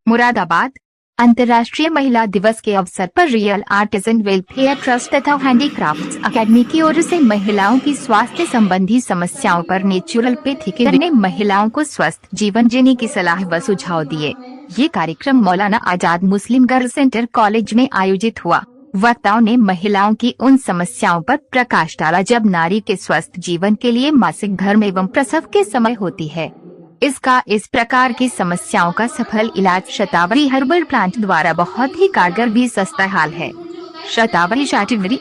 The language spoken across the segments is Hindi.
मुरादाबाद अंतर्राष्ट्रीय महिला दिवस के अवसर पर रियल आर्टिजन वेलफेयर ट्रस्ट तथा हैंडीक्राफ्ट्स अकेडमी की ओर से महिलाओं की स्वास्थ्य संबंधी समस्याओं पर नेचुरोपैथी ने महिलाओं को स्वस्थ जीवन जीने की सलाह व सुझाव दिए। ये कार्यक्रम मौलाना आजाद मुस्लिम गर्ल्स सेंटर कॉलेज में आयोजित हुआ। वक्ताओं ने महिलाओं की उन समस्याओं पर प्रकाश डाला जब नारी के स्वस्थ जीवन के लिए मासिक धर्म एवं प्रसव के समय होती है। इस प्रकार की समस्याओं का सफल इलाज शतावरी हर्बल प्लांट द्वारा बहुत ही कारगर भी सस्ता हाल है। शतावरी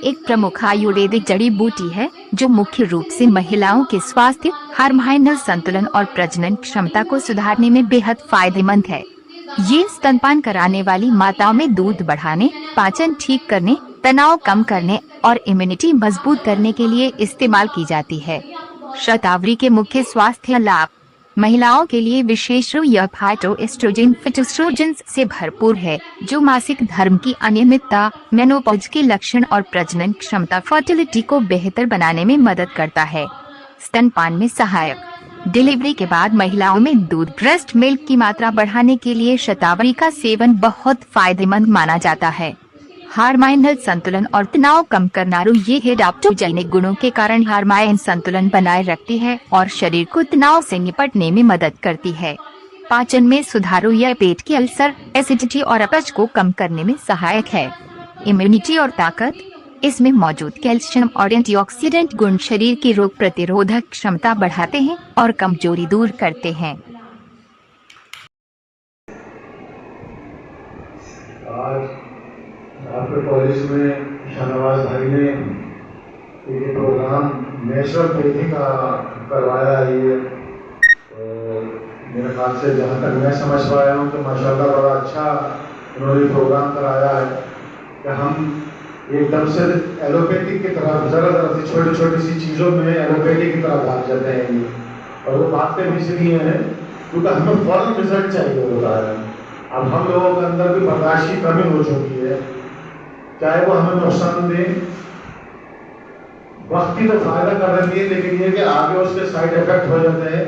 एक प्रमुख आयुर्वेदिक जड़ी बूटी है जो मुख्य रूप से महिलाओं के स्वास्थ्य, हार्मोनल संतुलन और प्रजनन क्षमता को सुधारने में बेहद फायदेमंद है। ये स्तनपान कराने वाली माताओं में दूध बढ़ाने, पाचन ठीक करने, तनाव कम करने और इम्यूनिटी मजबूत करने के लिए इस्तेमाल की जाती है। शतावरी के मुख्य स्वास्थ्य लाभ: महिलाओं के लिए विशेष रूप यह फाइटोएस्ट्रोजन फिटोस्ट्रोजेंस से भरपूर है जो मासिक धर्म की अनियमितता, मेनोपॉज के लक्षण और प्रजनन क्षमता फर्टिलिटी को बेहतर बनाने में मदद करता है। स्तनपान में सहायक: डिलीवरी के बाद महिलाओं में दूध ब्रेस्ट मिल्क की मात्रा बढ़ाने के लिए शतावरी का सेवन बहुत फायदेमंद माना जाता है। हार्मोनल संतुलन और तनाव कम करना ये एडाप्टोजेनिक गुणों के कारण हार्मोन संतुलन बनाए रखती है और शरीर को तनाव से निपटने में मदद करती है। पाचन में सुधार यह पेट के अल्सर, एसिडिटी और अपच को कम करने में सहायक है। इम्यूनिटी और ताकत: इसमें मौजूद कैल्शियम और एंटीऑक्सीडेंट गुण शरीर की रोग प्रतिरोधक क्षमता बढ़ाते हैं और कमजोरी दूर करते हैं। आपके कॉलेज में शाहनवाज भाई ने ये प्रोग्राम नेचुरोपैथी का करवाया है। ये तो मेरे ख्याल से जहाँ तक मैं समझ पाया हूँ तो माशाल्लाह बड़ा अच्छा उन्होंने प्रोग्राम कराया है कि हम एकदम से एलोपैथिक की तरफ ज़रा सी छोटी छोटी सी चीज़ों में एलोपैथिक की तरफ भाग जाते हैं। और वो भागते भी इसलिए हैं क्योंकि हमें फौरन रिजल्ट चाहिए होता है। अब हम लोगों के अंदर भी बर्दाश्त की कमी हो चुकी है, चाहे वो हमें नुकसान दे। वक्ती तो फायदा कर रही है लेकिन ये कि आगे उसके साइड इफेक्ट हो जाते हैं।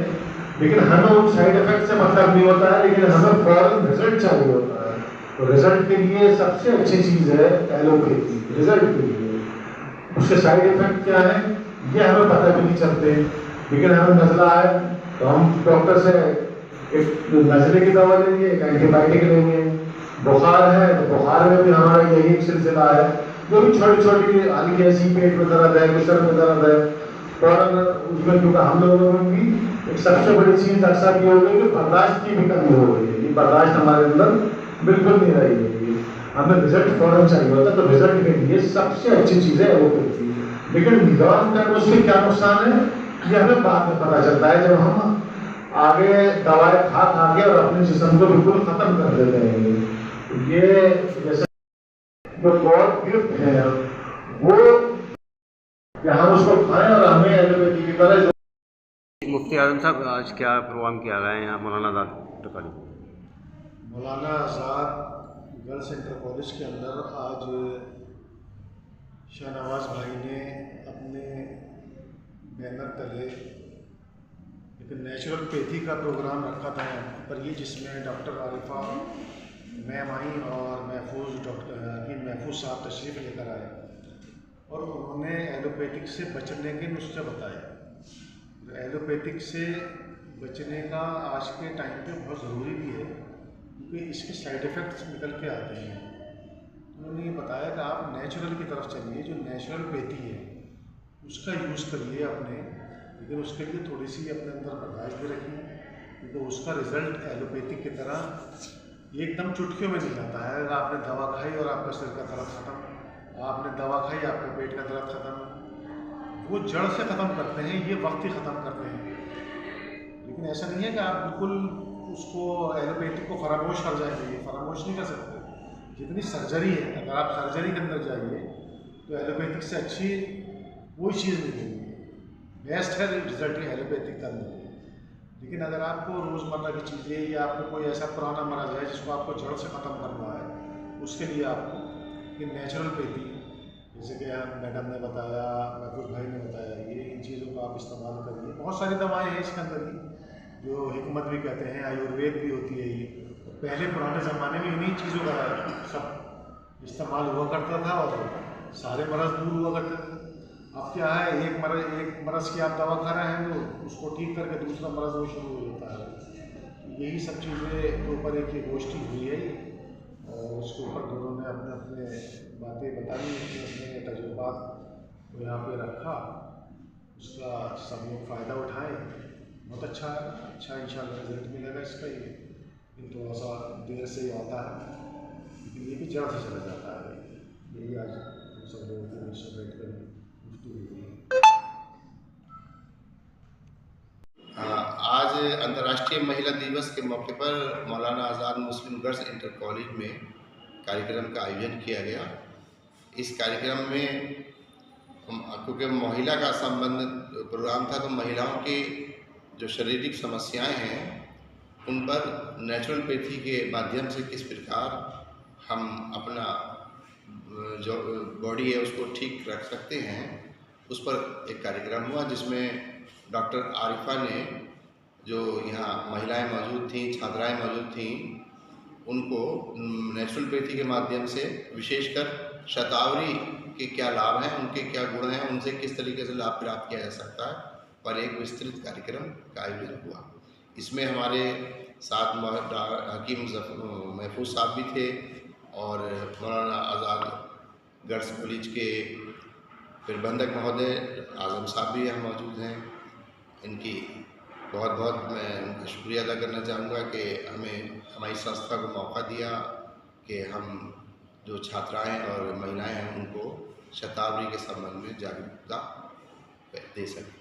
लेकिन हमें उन साइड इफेक्ट से मतलब नहीं होता है, लेकिन हमें फौरन रिजल्ट चाहिए होता है। तो रिजल्ट के लिए सबसे अच्छी चीज है एलोपैथी। रिजल्ट के लिए उसके साइड इफेक्ट क्या है ये हमें पता भी नहीं चलते, लेकिन हमें नजला है तो हम डॉक्टर से एक नजले की दवा लेंगे, एक एंटीबायोटिक लेंगे। बुखार है तो बुखार में भी हमारा यही एक सिलसिला है। जो भी छोटी छोटी हल्की ऐसी पेट में दर्द है, सर में दर्द है, फौरन उसमें क्योंकि हम लोगों में भी एक सबसे बड़ी चीज अक्सर ये हो गई कि बर्दाश्त की भी कमी हो गई है। ये बर्दाश्त हमारे अंदर बिल्कुल नहीं रही है। हमें रिजल्ट फौरन चाहिए होता है, तो रिजल्ट के लिए सबसे अच्छी चीज है एलोपैथी। लेकिन लॉन्ग टर्म उसके क्या नुकसान है ये हमें बाद में पता चलता है, जब हम आगे दवाएं खा के और अपने जिस्म को बिल्कुल खत्म कर देते हैं। ये जैसे जो गॉड गिफ्ट है वो कि हम उसको खाएं और हमें एलोपैथी की तरह। मुफ्ती आजम साहब, आज क्या प्रोग्राम किया गया है यहाँ Maulana Azad college? Maulana Azad girls centre college के अंदर आज शाहनवाज भाई ने अपने बैनर तले एक नेचुरोपैथी का प्रोग्राम रखा था पर ये, जिसमें डॉक्टर आरिफा मैम आई और महफूज साहब तशरीफ़ लेकर आए और उन्होंने एलोपैथिक से बचने के नुस्खे बताए। एलोपैथिक से बचने का आज के टाइम पे बहुत ज़रूरी भी है क्योंकि इसके साइड इफ़ेक्ट्स निकल के आते हैं। उन्होंने ये बताया कि आप नेचुरल की तरफ चलिए, जो नेचुरोपैथी है उसका यूज़ करिए अपने, लेकिन उसके लिए थोड़ी सी अपने अंदर बर्दाश्त भी रखिए क्योंकि उसका रिज़ल्ट एलोपैथिक की तरह एकदम चुटकियों में नहीं आता है। अगर आपने दवा खाई और आपका सिर का दर्द ख़त्म, आपने दवा खाई आपके पेट का दर्द ख़त्म, वो जड़ से ख़त्म करते हैं, ये वक्त ही ख़त्म करते हैं। लेकिन ऐसा नहीं है कि आप बिल्कुल उसको एलोपैथिक को फरामोश कर जाएंगे, फरामोश नहीं कर सकते। जितनी सर्जरी है, अगर आप सर्जरी के अंदर जाइए तो एलोपैथिक से अच्छी कोई चीज़ नहीं मिलेगी। बेस्ट है रिजल्ट एलोपैथिक का मिलेगा। लेकिन अगर आपको रोज़मर्रा की चीज़ें या आपको कोई ऐसा पुराना मर्ज़ है जिसको आपको जड़ से ख़त्म करना है, उसके लिए आपको ये नेचुरोपैथी, जैसे कि मैडम ने बताया, महफूज भाई ने बताया, ये इन चीज़ों को आप इस्तेमाल करिए। बहुत सारी दवाएं हैं इसके अंदर ही, जो हिकमत भी कहते हैं, आयुर्वेद भी होती है ये। पहले पुराने ज़माने में इन्हीं चीज़ों का सब इस्तेमाल हुआ करता था और सारे मरज़ दूर हुआ करते थे। अब क्या है, एक मरज़ की आप दवा खा रहे हैं तो उसको ठीक करके दूसरा मरज़ वो शुरू हो जाता है। यही सब चीज़ें के ऊपर एक ये गोष्ठी हुई है और उसके ऊपर दोनों ने अपने अपने बातें बताई, अपने तजुर्बात को यहाँ पे रखा, उसका सब लोग फ़ायदा उठाएं। बहुत अच्छा इंशाल्लाह रिजल्ट मिलेगा इसका। ये थोड़ा सा देर से ही आता है लेकिन ये भी जल्द से चला जाता है। यही आज हम सब लोगों के बीच में बैठ कर गुफ्तगू हुई है। आज अंतर्राष्ट्रीय महिला दिवस के मौके पर मौलाना आज़ाद मुस्लिम गर्ल्स इंटर कॉलेज में कार्यक्रम का आयोजन किया गया। इस कार्यक्रम में क्योंकि महिला का संबंध प्रोग्राम था तो महिलाओं की जो शारीरिक समस्याएं हैं उन पर नेचुरोपैथी के माध्यम से किस प्रकार हम अपना जो बॉडी है उसको ठीक रख सकते हैं, उस पर एक कार्यक्रम हुआ जिसमें डॉक्टर आरिफा ने, जो यहाँ महिलाएं मौजूद थीं, छात्राएं मौजूद थीं, उनको नेचुरोपैथी के माध्यम से विशेषकर शतावरी के क्या लाभ हैं, उनके क्या गुण हैं, उनसे किस तरीके से लाभ प्राप्त किया जा सकता है पर एक विस्तृत कार्यक्रम का आयोजन हुआ। इसमें हमारे साथ हकीम महफूज साहब भी थे और मौलाना आज़ाद गर्ल्स कॉलेज के प्रबंधक महोदय आज़म साहब भी यहाँ मौजूद हैं। इनकी बहुत बहुत मैं उनका शुक्रिया अदा करना चाहूँगा कि हमें हमारी संस्था को मौका दिया कि हम जो छात्राएं और महिलाएं हैं उनको शतावरी के संबंध में जागरूकता दे सकें।